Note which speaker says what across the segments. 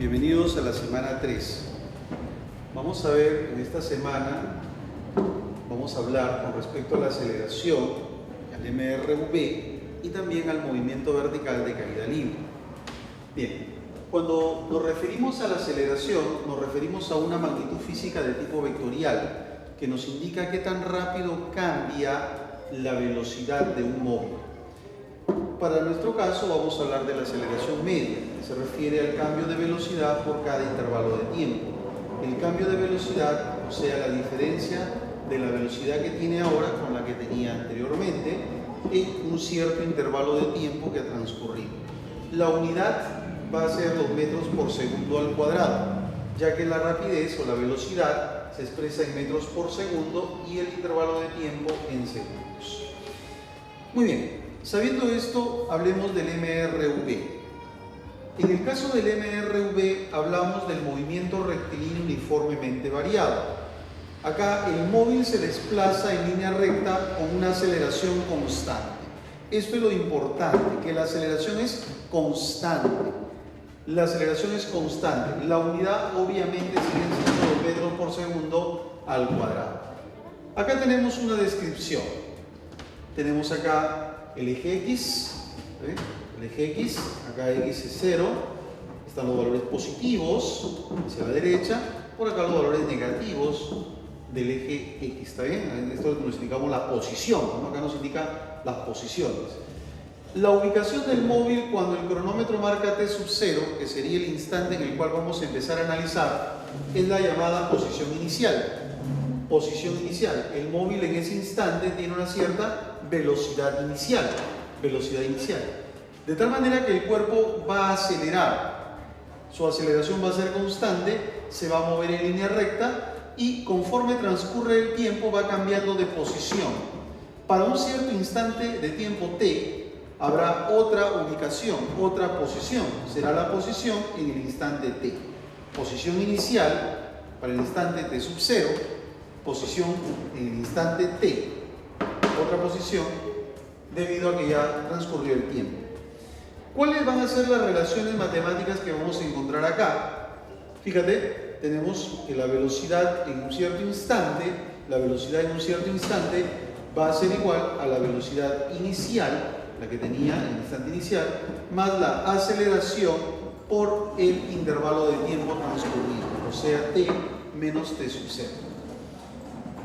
Speaker 1: Bienvenidos a la semana 3. Vamos a ver en esta semana, vamos a hablar con respecto a la aceleración, al MRV y también al movimiento vertical de caída libre. Bien, cuando nos referimos a la aceleración, nos referimos a una magnitud física de tipo vectorial que nos indica qué tan rápido cambia la velocidad de un móvil. Para nuestro caso vamos a hablar de la aceleración media, que se refiere al cambio de velocidad por cada intervalo de tiempo. El cambio de velocidad, o sea, la diferencia de la velocidad que tiene ahora con la que tenía anteriormente en un cierto intervalo de tiempo que ha transcurrido. La unidad va a ser los metros por segundo al cuadrado, ya que la rapidez o la velocidad se expresa en metros por segundo y el intervalo de tiempo en segundos. Muy bien. Sabiendo esto, hablemos del MRV. En el caso del MRV, hablamos del movimiento rectilíneo uniformemente variado. Acá el móvil se desplaza en línea recta con una aceleración constante. Esto es lo importante, que la aceleración es constante. La aceleración es constante. La unidad obviamente sigue siendo los metros por segundo al cuadrado. Acá tenemos una descripción. Tenemos acá el eje X, el eje X, acá X es 0, están los valores positivos hacia la derecha, por acá los valores negativos del eje X, ¿está bien? Esto nos indicamos la posición, ¿no? Acá nos indica las posiciones. La ubicación del móvil cuando el cronómetro marca T sub 0, que sería el instante en el cual vamos a empezar a analizar, es la llamada posición inicial. Posición inicial. El móvil en ese instante tiene una cierta velocidad inicial. De tal manera que el cuerpo va a acelerar. Su aceleración va a ser constante, se va a mover en línea recta y conforme transcurre el tiempo va cambiando de posición. Para un cierto instante de tiempo t habrá otra ubicación, otra posición. Será la posición en el instante t. Posición inicial para el instante t sub 0. Posición en el instante t, otra posición debido a que ya transcurrió el tiempo. ¿Cuáles van a ser las relaciones matemáticas que vamos a encontrar acá? Fíjate, tenemos que la velocidad en un cierto instante, va a ser igual a la velocidad inicial, la que tenía en el instante inicial, más la aceleración por el intervalo de tiempo transcurrido, o sea, t menos t sub 0.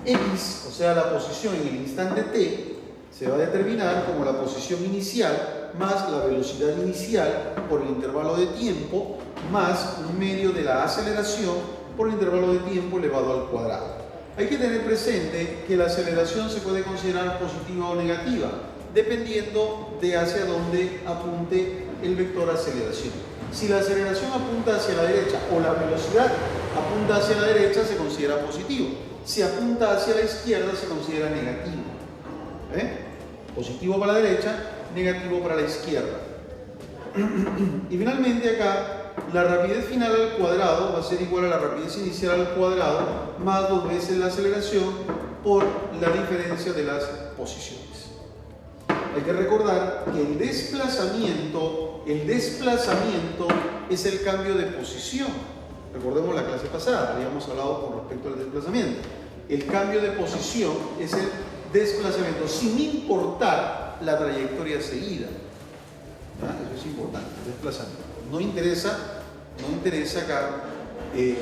Speaker 1: X, o sea la posición en el instante t, se va a determinar como la posición inicial más la velocidad inicial por el intervalo de tiempo más un medio de la aceleración por el intervalo de tiempo elevado al cuadrado. Hay que tener presente que la aceleración se puede considerar positiva o negativa dependiendo de hacia dónde apunte el vector aceleración. Si la aceleración apunta hacia la derecha o la velocidad apunta hacia la derecha, se considera positivo. Si apunta hacia la izquierda, se considera negativo. Positivo para la derecha, negativo para la izquierda. Y finalmente acá, la rapidez final al cuadrado va a ser igual a la rapidez inicial al cuadrado más 2 veces la aceleración por la diferencia de las posiciones. Hay que recordar que el desplazamiento es el cambio de posición. Recordemos la clase pasada, habíamos hablado con respecto al desplazamiento. El cambio de posición es el desplazamiento, sin importar la trayectoria seguida. Eso es importante, el desplazamiento. No interesa acá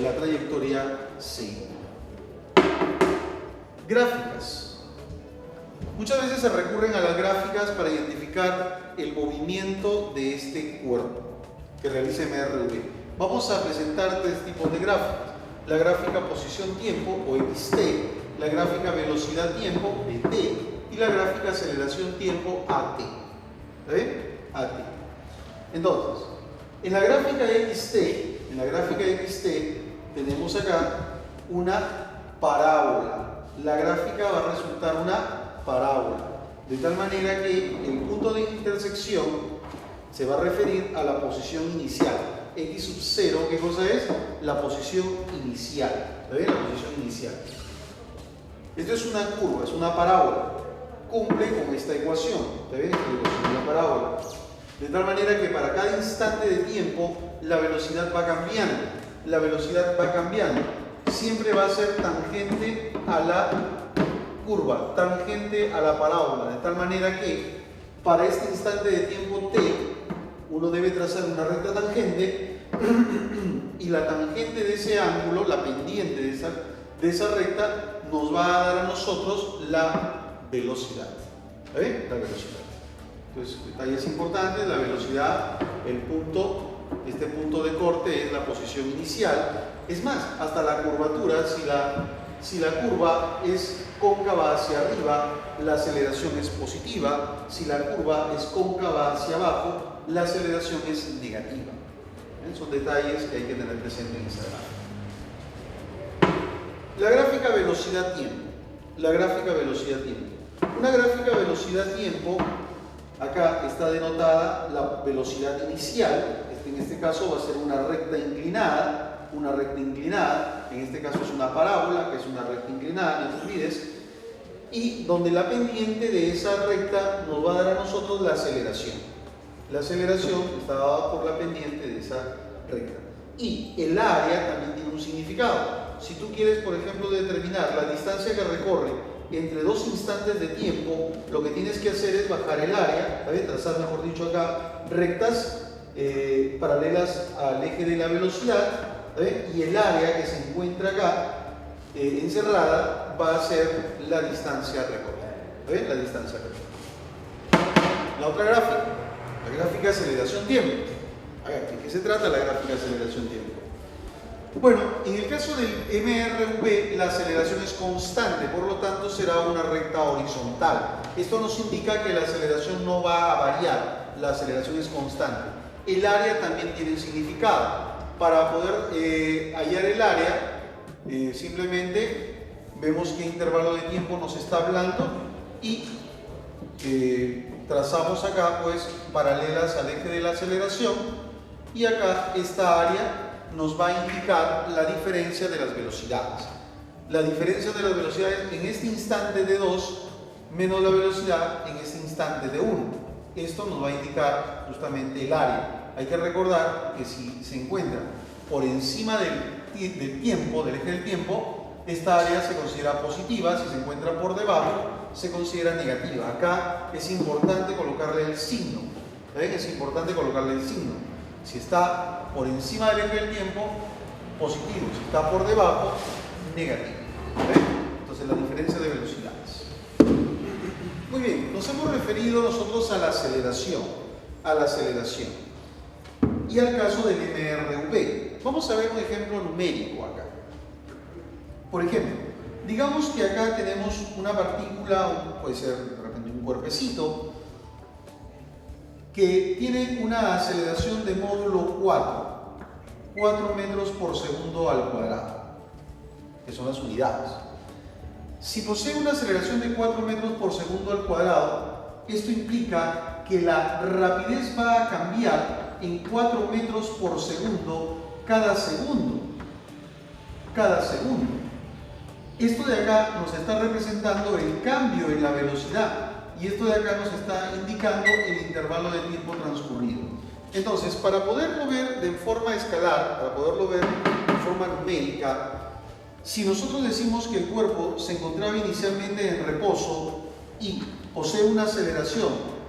Speaker 1: la trayectoria seguida. Gráficas. Muchas veces se recurren a las gráficas para identificar el movimiento de este cuerpo que realiza MRV. Vamos a presentar 3 tipos de gráficas. La gráfica posición-tiempo o XT, la gráfica velocidad-tiempo DT y la gráfica aceleración-tiempo AT. ¿Está bien? AT. Entonces, en la gráfica XT tenemos acá una parábola. La gráfica va a resultar una parábola, de tal manera que el punto de intersección se va a referir a la posición inicial. X sub 0, ¿qué cosa es? La posición inicial. ¿Está bien? La posición inicial. Esto es una curva, es una parábola. Cumple con esta ecuación. ¿Está bien? Esta ecuación es una parábola. De tal manera que para cada instante de tiempo la velocidad va cambiando. La velocidad va cambiando. Siempre va a ser tangente a la curva, tangente a la parábola, de tal manera que para este instante de tiempo t, uno debe trazar una recta tangente y la tangente de ese ángulo, la pendiente de esa recta, nos va a dar a nosotros la velocidad. ¿Está bien? La velocidad. Entonces, detalles importantes, la velocidad, el punto, este punto de corte es la posición inicial. Es más, hasta la curvatura, si la curva es cóncava hacia arriba, la aceleración es positiva. Si la curva es cóncava hacia abajo, la aceleración es negativa. Son detalles que hay que tener presente en esta gráfica. La gráfica velocidad-tiempo. La gráfica velocidad-tiempo. Una gráfica velocidad-tiempo, acá está denotada la velocidad inicial. En este caso va a ser una recta inclinada. Una recta inclinada, en este caso es una parábola, que es una recta inclinada, no te olvides, y donde la pendiente de esa recta nos va a dar a nosotros la aceleración. La aceleración está dada por la pendiente de esa recta. Y el área también tiene un significado. Si tú quieres, por ejemplo, determinar la distancia que recorre entre dos instantes de tiempo, lo que tienes que hacer es bajar el área, ¿sabes? Trazar, mejor dicho, acá rectas paralelas al eje de la velocidad. Y el área que se encuentra acá encerrada va a ser la distancia recorrida. La distancia recorrida. La otra gráfica, la gráfica aceleración-tiempo. ¿De qué se trata la gráfica aceleración-tiempo? Bueno, en el caso del MRV la aceleración es constante, por lo tanto será una recta horizontal. Esto nos indica que la aceleración no va a variar, la aceleración es constante. El área también tiene un significado. Para poder hallar el área, simplemente vemos qué intervalo de tiempo nos está hablando y trazamos acá pues paralelas al eje de la aceleración, y acá esta área nos va a indicar la diferencia de las velocidades. La diferencia de las velocidades en este instante de 2 menos la velocidad en este instante de 1. Esto nos va a indicar justamente el área. Hay que recordar que si se encuentra por encima del tiempo, del eje del tiempo, esta área se considera positiva. Si se encuentra por debajo, se considera negativa. Acá es importante colocarle el signo. ¿Ven? Es importante colocarle el signo. Si está por encima del eje del tiempo, positivo. Si está por debajo, negativo. ¿Ven? Entonces, la diferencia de velocidades. Muy bien, nos hemos referido nosotros a la aceleración. Y al caso del MRV. Vamos a ver un ejemplo numérico acá. Por ejemplo, digamos que acá tenemos una partícula, puede ser de repente un cuerpecito, que tiene una aceleración de módulo 4 metros por segundo al cuadrado, que son las unidades. Si posee una aceleración de 4 metros por segundo al cuadrado, esto implica que la rapidez va a cambiar en 4 metros por segundo cada segundo. Esto de acá nos está representando el cambio en la velocidad, y esto de acá nos está indicando el intervalo de tiempo transcurrido. Entonces, para poderlo ver de forma escalar, para poderlo ver de forma numérica, si nosotros decimos que el cuerpo se encontraba inicialmente en reposo y posee una aceleración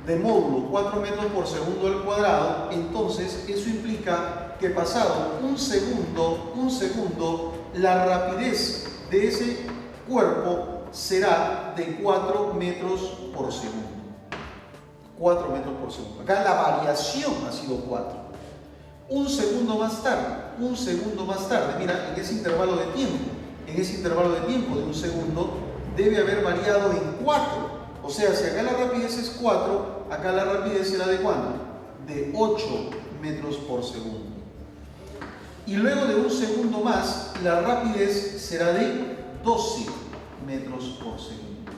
Speaker 1: de módulo 4 metros por segundo al cuadrado, entonces eso implica que pasado un segundo, la rapidez de ese cuerpo será de 4 metros por segundo. 4 metros por segundo. Acá la variación ha sido 4. Un segundo más tarde, mira, en ese intervalo de tiempo de un segundo, debe haber variado en 4. O sea, si acá la rapidez es 4, acá la rapidez será ¿de cuánto? De 8 metros por segundo. Y luego de un segundo más, la rapidez será de 12 metros por segundo.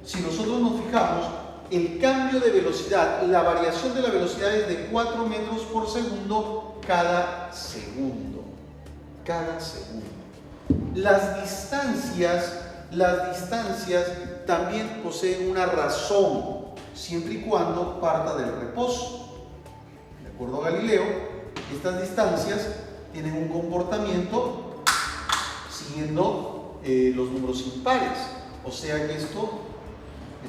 Speaker 1: Si nosotros nos fijamos, el cambio de velocidad, la variación de la velocidad es de 4 metros por segundo cada segundo. Las distancias también poseen una razón, siempre y cuando parta del reposo. De acuerdo a Galileo, Estas distancias tienen un comportamiento siguiendo los números impares. O sea que esto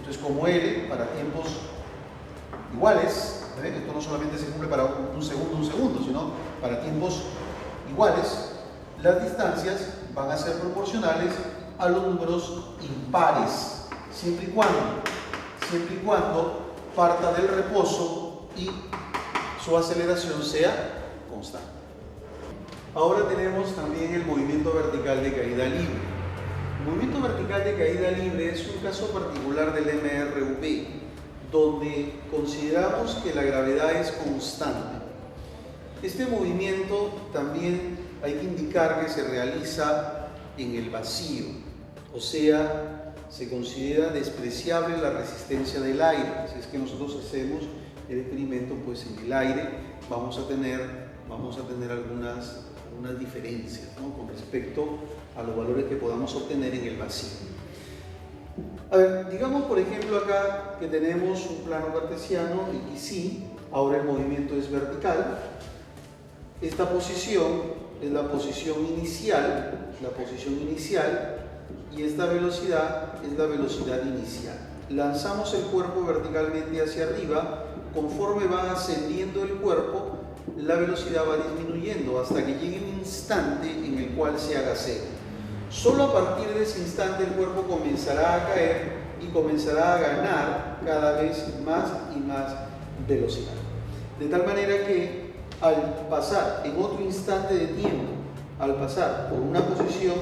Speaker 1: es como L para tiempos iguales. ¿Ven? Esto no solamente se cumple para un segundo, sino para tiempos iguales. Las distancias van a ser proporcionales a los números impares, siempre y cuando parta del reposo y su aceleración sea constante. Ahora tenemos también el movimiento vertical de caída libre. El movimiento vertical de caída libre es un caso particular del MRV, donde consideramos que la gravedad es constante. Este movimiento también hay que indicar que se realiza en el vacío, o sea, se considera despreciable la resistencia del aire. Si es que nosotros hacemos el experimento pues en el aire, vamos a tener algunas diferencias, ¿no?, con respecto a los valores que podamos obtener en el vacío. A ver, digamos por ejemplo acá que tenemos un plano cartesiano y sí, ahora el movimiento es vertical. Esta posición es la posición inicial, y esta velocidad es la velocidad inicial. Lanzamos el cuerpo verticalmente hacia arriba. Conforme va ascendiendo el cuerpo, la velocidad va disminuyendo hasta que llegue un instante en el cual se haga cero. Solo a partir de ese instante el cuerpo comenzará a caer y comenzará a ganar cada vez más y más velocidad. De tal manera que al pasar en otro instante de tiempo, al pasar por una posición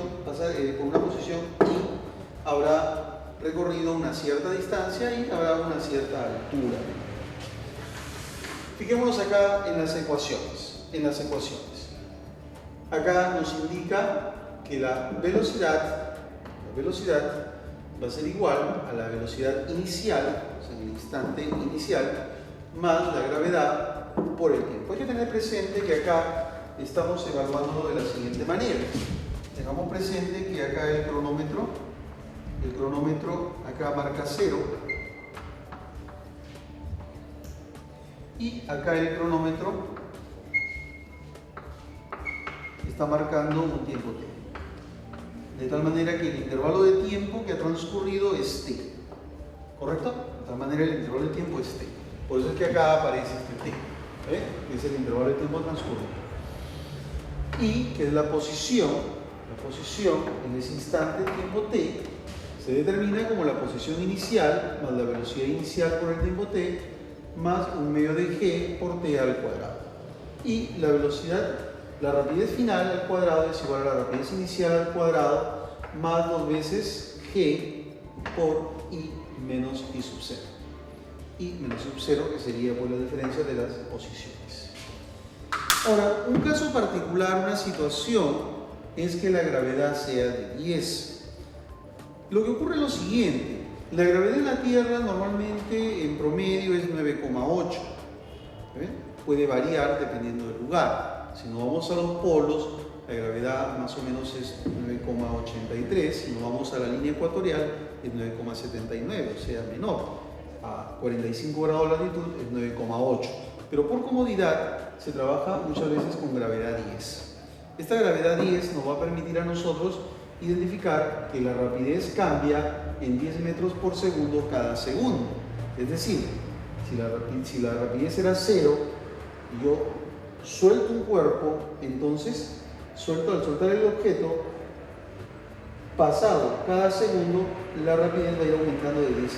Speaker 1: y habrá recorrido una cierta distancia y habrá una cierta altura. Fijémonos acá en las ecuaciones. Acá nos indica que la velocidad va a ser igual a la velocidad inicial, o sea, en el instante inicial, más la gravedad por el tiempo. Hay que tener presente que acá estamos evaluando de la siguiente manera. Tengamos presente que acá el cronómetro acá marca 0 y acá el cronómetro está marcando un tiempo t. De tal manera que el intervalo de tiempo que ha transcurrido es t. ¿Correcto? De tal manera el intervalo de tiempo es t. Por eso es que acá aparece este t. Es el intervalo de tiempo transcurrido. Y que es la posición en ese instante de tiempo t se determina como la posición inicial más la velocidad inicial por el tiempo t más un medio de g por t al cuadrado. Y la velocidad, la rapidez final al cuadrado es igual a la rapidez inicial al cuadrado más 2 veces g por i menos i sub 0. I menos i sub 0, que sería pues la diferencia de las posiciones. Ahora, un caso particular, una situación, es que la gravedad sea de 10. Lo que ocurre es lo siguiente: la gravedad en la Tierra normalmente en promedio es 9,8. Puede variar dependiendo del lugar. Si nos vamos a los polos, la gravedad más o menos es 9,83. Si nos vamos a la línea ecuatorial, es 9,79, o sea, menor. A 45 grados de latitud es 9,8. Pero por comodidad se trabaja muchas veces con gravedad 10. Esta gravedad 10 nos va a permitir a nosotros identificar que la rapidez cambia en 10 metros por segundo cada segundo. Es decir, si la rapidez era 0 y yo suelto un cuerpo, entonces al soltar el objeto, pasado cada segundo, la rapidez va a ir aumentando de 10 en 10.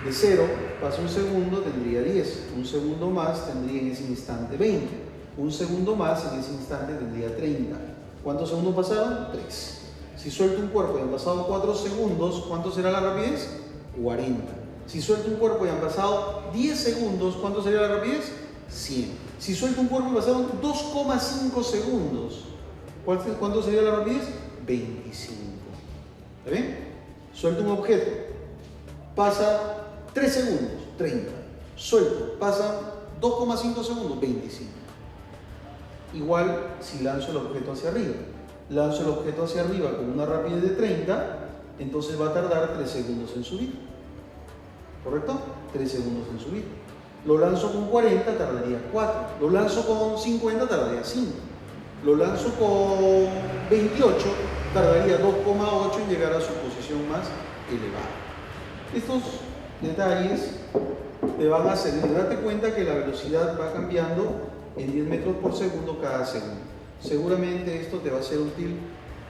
Speaker 1: De 0 pasa un segundo, tendría 10. Un segundo más tendría en ese instante 20. Un segundo más en ese instante tendría 30. ¿Cuántos segundos pasaron? 3. Si suelto un cuerpo y han pasado 4 segundos, ¿cuánto será la rapidez? 40. Si suelto un cuerpo y han pasado 10 segundos, ¿cuánto sería la rapidez? 100. Si suelto un cuerpo y pasaron 2,5 segundos, ¿cuánto sería la rapidez? 25. ¿Está bien? Suelto un objeto, pasa 3 segundos, 30. Suelto, pasa 2,5 segundos, 25. Igual si lanzo el objeto hacia arriba. Lanzo el objeto hacia arriba con una rapidez de 30, entonces va a tardar 3 segundos en subir. ¿Correcto? 3 segundos en subir. Lo lanzo con 40, tardaría 4. Lo lanzo con 50, tardaría 5. Lo lanzo con 28, tardaría 2,8 en llegar a su posición más elevada. Estos detalles te van a servir. Date cuenta que la velocidad va cambiando en 10 metros por segundo cada segundo. Seguramente esto te va a ser útil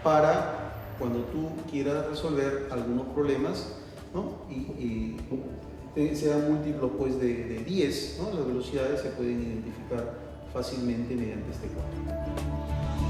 Speaker 1: para cuando tú quieras resolver algunos problemas, ¿no? y sean múltiplos pues, de 10, ¿no? Las velocidades se pueden identificar fácilmente mediante este cuadro.